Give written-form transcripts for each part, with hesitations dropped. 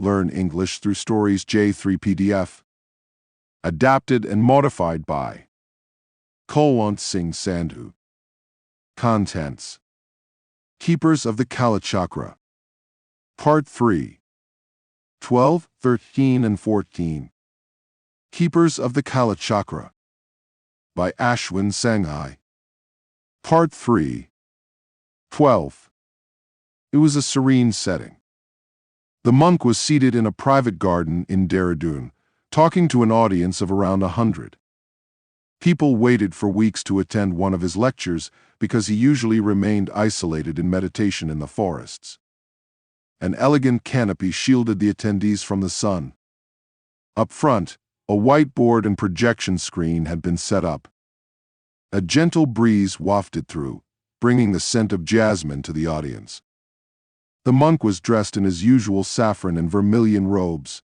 Learn English through Stories J3 PDF. Adapted and modified by Kulwant Singh Sandhu. Contents: Keepers of the Kalachakra. Part 3. 12, 13, and 14. Keepers of the Kalachakra by Ashwin Sanghai. Part 3. 12. It was a serene setting. The monk was seated in a private garden in Dehradun, talking to an audience of around 100. People waited for weeks to attend one of his lectures because he usually remained isolated in meditation in the forests. An elegant canopy shielded the attendees from the sun. Up front, a whiteboard and projection screen had been set up. A gentle breeze wafted through, bringing the scent of jasmine to the audience. The monk was dressed in his usual saffron and vermilion robes.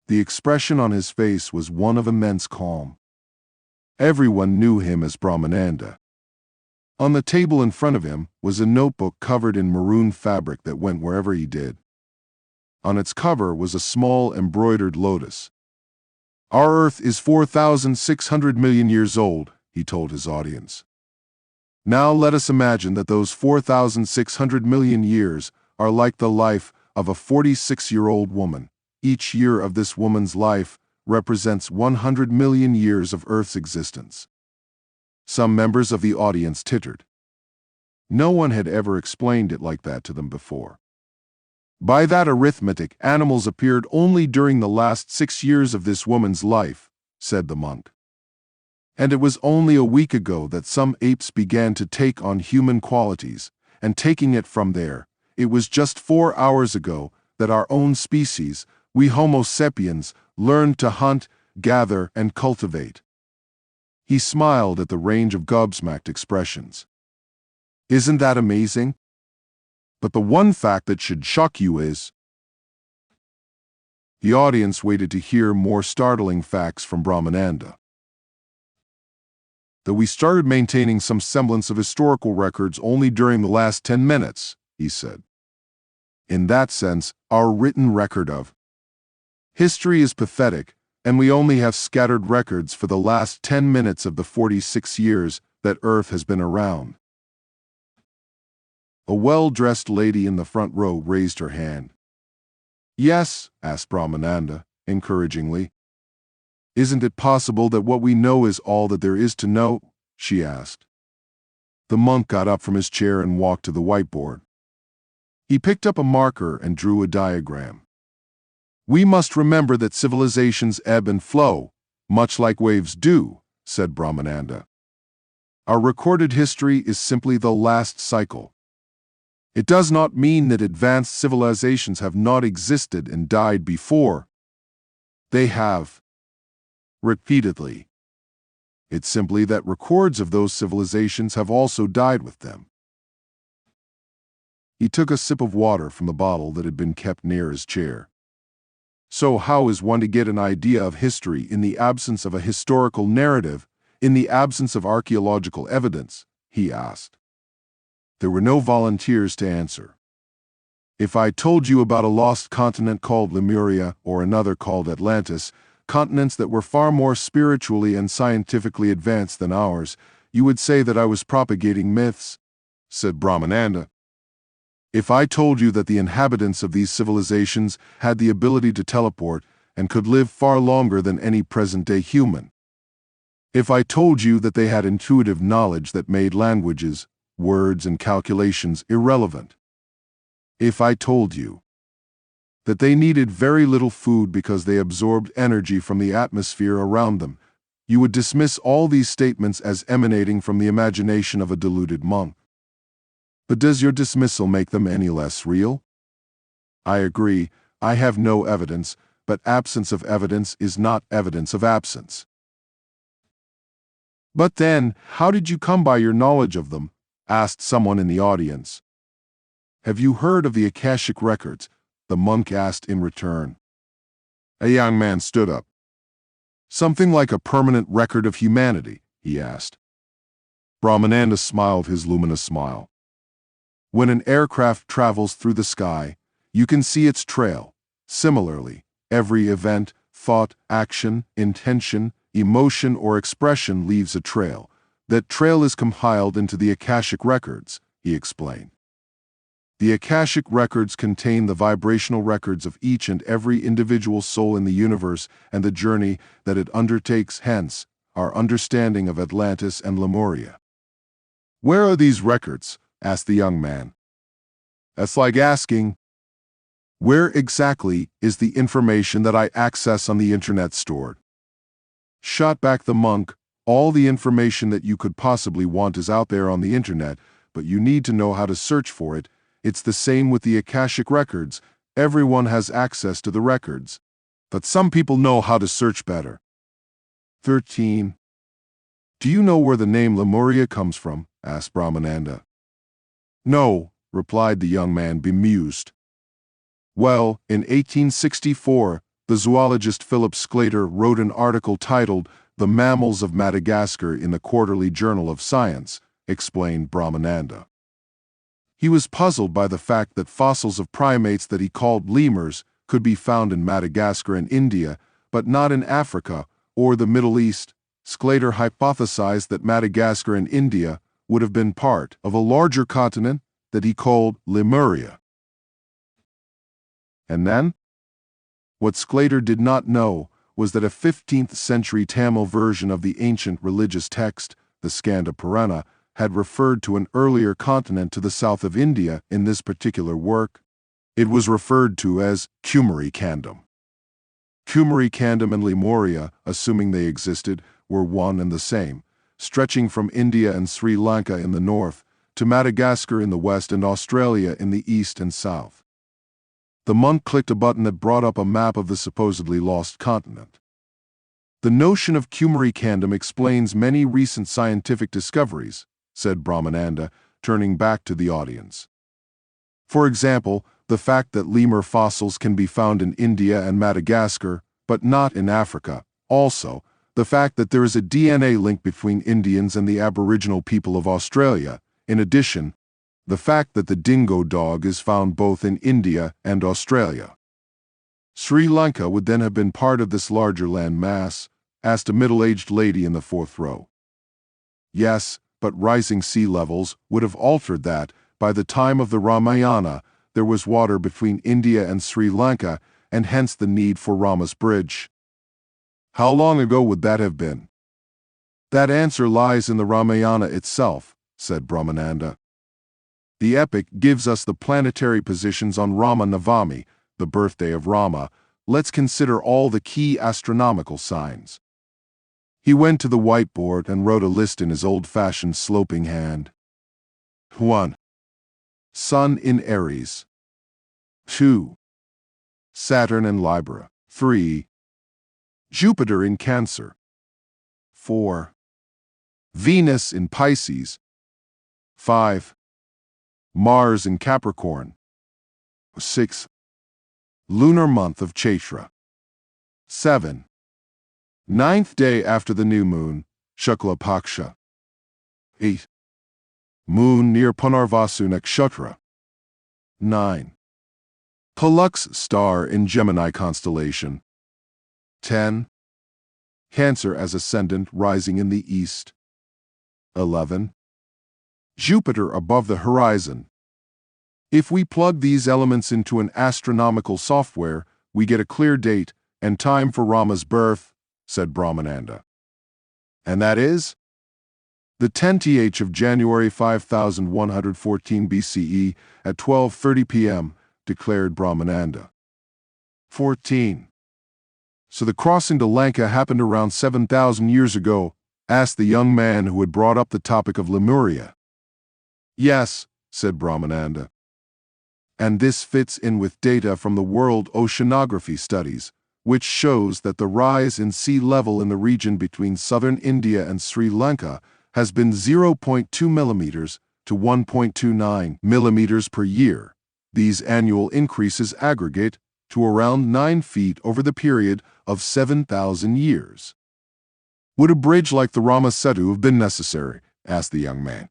The expression on his face was one of immense calm. Everyone knew him as Brahmananda. On the table in front of him was a notebook covered in maroon fabric that went wherever he did. On its cover was a small embroidered lotus. "Our Earth is 4,600 million years old," he told his audience. "Now let us imagine that those 4,600 million years are like the life of a 46-year-old woman. Each year of this woman's life represents 100 million years of Earth's existence." Some members of the audience tittered. No one had ever explained it like that to them before. "By that arithmetic, animals appeared only during the last 6 years of this woman's life," said the monk. "And it was only a week ago that some apes began to take on human qualities, and taking it from there, it was just 4 hours ago that our own species, we Homo sapiens, learned to hunt, gather, and cultivate." He smiled at the range of gobsmacked expressions. "Isn't that amazing? But the one fact that should shock you is..." The audience waited to hear more startling facts from Brahmananda. "That we started maintaining some semblance of historical records only during the last 10 minutes, he said. "In that sense, our written record of history is pathetic, and we only have scattered records for the last 10 minutes of the 46 years that Earth has been around." A well-dressed lady in the front row raised her hand. "Yes," asked Brahmananda, encouragingly. "Isn't it possible that what we know is all that there is to know?" she asked. The monk got up from his chair and walked to the whiteboard. He picked up a marker and drew a diagram. "We must remember that civilizations ebb and flow, much like waves do," said Brahmananda. "Our recorded history is simply the last cycle. It does not mean that advanced civilizations have not existed and died before. They have. Repeatedly. It's simply that records of those civilizations have also died with them." He took a sip of water from the bottle that had been kept near his chair. "So how is one to get an idea of history in the absence of a historical narrative, in the absence of archaeological evidence?" he asked. There were no volunteers to answer. "If I told you about a lost continent called Lemuria or another called Atlantis, continents that were far more spiritually and scientifically advanced than ours, you would say that I was propagating myths," said Brahmananda. "If I told you that the inhabitants of these civilizations had the ability to teleport and could live far longer than any present-day human. If I told you that they had intuitive knowledge that made languages, words, and calculations irrelevant. If I told you that they needed very little food because they absorbed energy from the atmosphere around them, you would dismiss all these statements as emanating from the imagination of a deluded monk. But does your dismissal make them any less real? I agree, I have no evidence, but absence of evidence is not evidence of absence." "But then, how did you come by your knowledge of them?" asked someone in the audience. "Have you heard of the Akashic records?" the monk asked in return. A young man stood up. "Something like a permanent record of humanity?" he asked. Brahmananda smiled his luminous smile. "When an aircraft travels through the sky, you can see its trail, Similarly, every event, thought, action, intention, emotion, or expression leaves a trail. That trail is compiled into the Akashic records, he explained. The Akashic records contain the vibrational records of each and every individual soul in the universe and the journey that it undertakes, hence, our understanding of Atlantis and Lemuria. "Where are these records?" asked the young man. "That's like asking, where exactly is the information that I access on the internet stored?" Shot back the monk, "All the information that you could possibly want is out there on the internet, but you need to know how to search for it. It's the same with the Akashic records. Everyone has access to the records, but some people know how to search better." 13. "Do you know where the name Lemuria comes from?" asked Brahmananda. "No," replied the young man, bemused. "Well, in 1864, the zoologist Philip Sclater wrote an article titled "The Mammals of Madagascar" in the Quarterly Journal of Science," explained Brahmananda. He was puzzled by the fact that fossils of primates that he called lemurs could be found in Madagascar and India, but not in Africa or the Middle East. Sclater hypothesized that Madagascar and India would have been part of a larger continent that he called Lemuria. And then? What Sclater did not know was that a 15th century Tamil version of the ancient religious text, the Skanda Purana, had referred to an earlier continent to the south of India in this particular work. It was referred to as Kumari Kandam. Kumari Kandam and Lemuria, assuming they existed, were one and the same, stretching from India and Sri Lanka in the north to Madagascar in the west and Australia in the east and south. The monk clicked a button that brought up a map of the supposedly lost continent. "The notion of Kumari Kandam explains many recent scientific discoveries," said Brahmananda, turning back to the audience. "For example, the fact that lemur fossils can be found in India and Madagascar, but not in Africa. Also, the fact that there is a DNA link between Indians and the Aboriginal people of Australia. In addition, the fact that the dingo dog is found both in India and Australia." "Sri Lanka would then have been part of this larger land mass?" asked a middle-aged lady in the fourth row. "Yes, but rising sea levels would have altered that. By the time of the Ramayana, there was water between India and Sri Lanka, and hence the need for Rama's bridge." "How long ago would that have been?" "That answer lies in the Ramayana itself," said Brahmananda. "The epic gives us the planetary positions on Rama Navami, the birthday of Rama. Let's consider all the key astronomical signs." He went to the whiteboard and wrote a list in his old-fashioned sloping hand. 1. Sun in Aries. 2. Saturn in Libra. 3. Jupiter in Cancer. 4. Venus in Pisces. 5. Mars in Capricorn. 6. Lunar month of Chaitra. 7. Ninth day after the new moon, Shukla Paksha. 8. Moon near Punarvasu Nakshatra. 9. Pollux star in Gemini constellation. 10. Cancer as ascendant rising in the east. 11. Jupiter above the horizon. If we plug these elements into an astronomical software, we get a clear date and time for Rama's birth, said Brahmananda. "And that is?" "The 10th of January 5114 BCE at 12:30 p.m., declared Brahmananda. 14. "So the crossing to Lanka happened around 7,000 years ago?" asked the young man who had brought up the topic of Lemuria. "Yes," said Brahmananda. "And this fits in with data from the World Oceanography Studies, which shows that the rise in sea level in the region between southern India and Sri Lanka has been 0.2 millimeters to 1.29 millimeters per year. These annual increases aggregate to around 9 feet over the period of 7,000 years. "Would a bridge like the Rama Setu have been necessary?" asked the young man.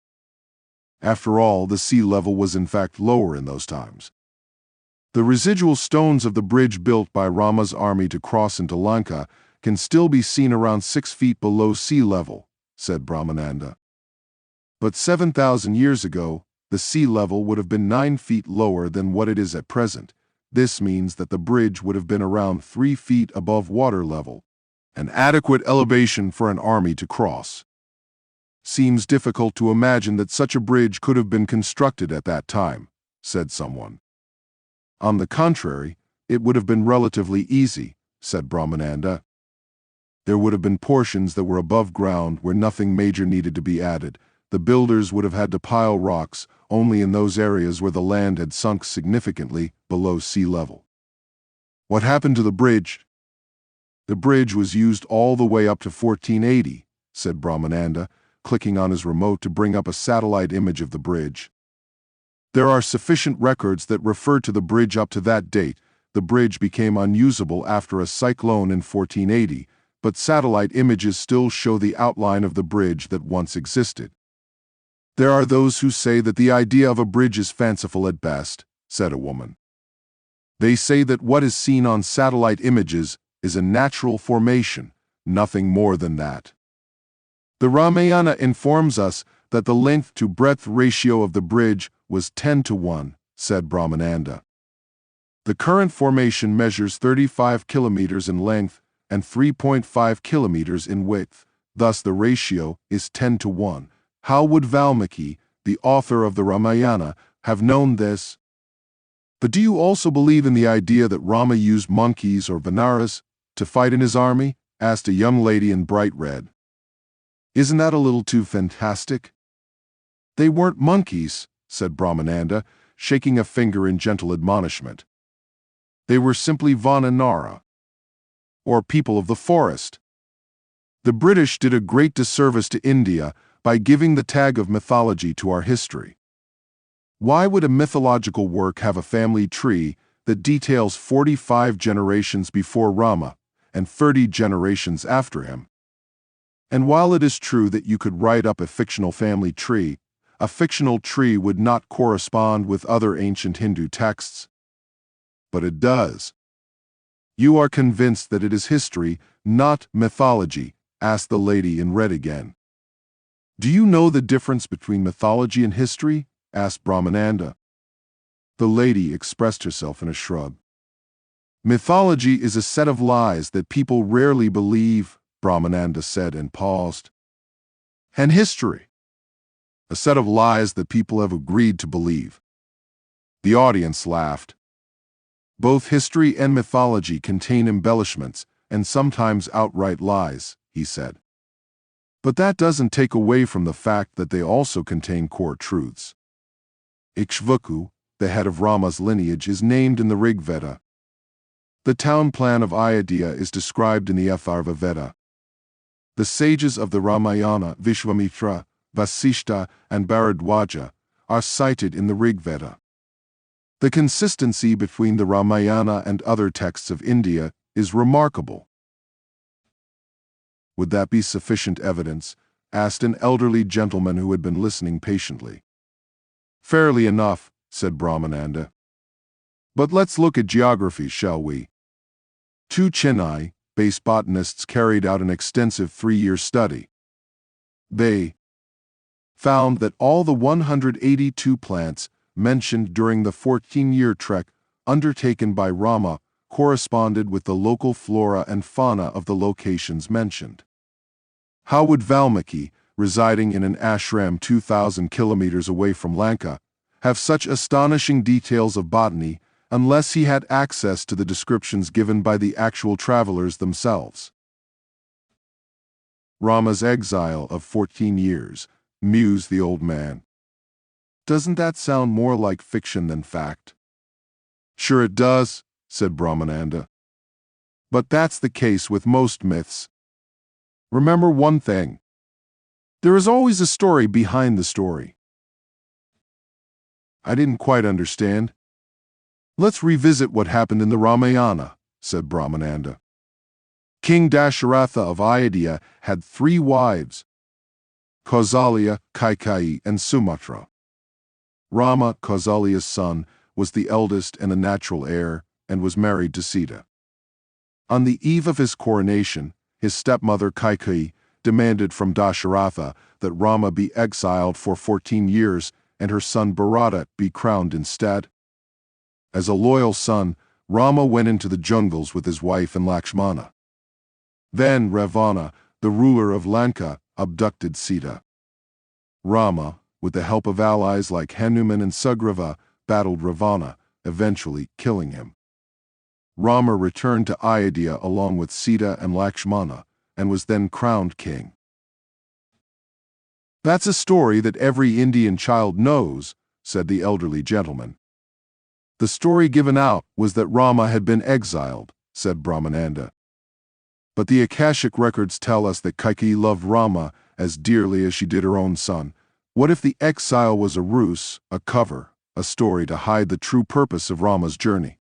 After all, the sea level was in fact lower in those times. The residual stones of the bridge built by Rama's army to cross into Lanka can still be seen around 6 feet below sea level, said Brahmananda. But 7,000 years ago, the sea level would have been 9 feet lower than what it is at present. This means that the bridge would have been around 3 feet above water level, an adequate elevation for an army to cross. Seems difficult to imagine that such a bridge could have been constructed at that time, said someone. On the contrary, it would have been relatively easy, said Brahmananda. There would have been portions that were above ground where nothing major needed to be added. The builders would have had to pile rocks only in those areas where the land had sunk significantly below sea level. What happened to the bridge? The bridge was used all the way up to 1480, said Brahmananda, clicking on his remote to bring up a satellite image of the bridge. There are sufficient records that refer to the bridge up to that date. The bridge became unusable after a cyclone in 1480, but satellite images still show the outline of the bridge that once existed. There are those who say that the idea of a bridge is fanciful at best, said a woman. They say that what is seen on satellite images is a natural formation, nothing more than that. The Ramayana informs us that the length to breadth ratio of the bridge was 10:1, said Brahmananda. The current formation measures 35 kilometers in length and 3.5 kilometers in width, thus the ratio is 10:1. How would Valmiki, the author of the Ramayana, have known this? But do you also believe in the idea that Rama used monkeys or Vanaras to fight in his army? Asked a young lady in bright red. Isn't that a little too fantastic? They weren't monkeys, said Brahmananda, shaking a finger in gentle admonishment. They were simply Vananara, or people of the forest. The British did a great disservice to India by giving the tag of mythology to our history. Why would a mythological work have a family tree that details 45 generations before Rama and 30 generations after him? And while it is true that you could write up a fictional family tree, a fictional tree would not correspond with other ancient Hindu texts. But it does. You are convinced that it is history, not mythology, asked the lady in red again. Do you know the difference between mythology and history? Asked Brahmananda. The lady expressed herself in a shrug. Mythology is a set of lies that people rarely believe, Brahmananda said and paused. And history? A set of lies that people have agreed to believe. The audience laughed. Both history and mythology contain embellishments and sometimes outright lies, he said. But that doesn't take away from the fact that they also contain core truths. Ikshvaku, the head of Rama's lineage, is named in the Rig Veda. The town plan of Ayodhya is described in the Atharva Veda. The sages of the Ramayana, Vishwamitra, Vasishta, and Bharadwaja, are cited in the Rig Veda. The consistency between the Ramayana and other texts of India is remarkable. Would that be sufficient evidence? Asked an elderly gentleman who had been listening patiently. Fairly enough, said Brahmananda. But let's look at geography, shall we? Two Chennai-based botanists carried out an extensive 3-year study. They found that all the 182 plants mentioned during the 14-year trek undertaken by Rama corresponded with the local flora and fauna of the locations mentioned. How would Valmiki, residing in an ashram 2,000 kilometers away from Lanka, have such astonishing details of botany unless he had access to the descriptions given by the actual travelers themselves? Rama's exile of 14 years, mused the old man. Doesn't that sound more like fiction than fact? Sure it does, said Brahmananda. But that's the case with most myths. Remember one thing. There is always a story behind the story. I didn't quite understand. Let's revisit what happened in the Ramayana, said Brahmananda. King Dasharatha of Ayodhya had 3 wives, Kausalya, Kaikeyi, and Sumatra. Rama, Kausalya's son, was the eldest and the natural heir, and was married to Sita. On the eve of his coronation, his stepmother Kaikeyi demanded from Dasharatha that Rama be exiled for 14 years and her son Bharata be crowned instead. As a loyal son, Rama went into the jungles with his wife and Lakshmana. Then Ravana, the ruler of Lanka, abducted Sita. Rama, with the help of allies like Hanuman and Sugriva, battled Ravana, eventually killing him. Rama returned to Ayodhya along with Sita and Lakshmana, and was then crowned king. "That's a story that every Indian child knows," said the elderly gentleman. "The story given out was that Rama had been exiled," said Brahmananda. "But the Akashic records tell us that Kaikeyi loved Rama as dearly as she did her own son. What if the exile was a ruse, a cover, a story to hide the true purpose of Rama's journey?"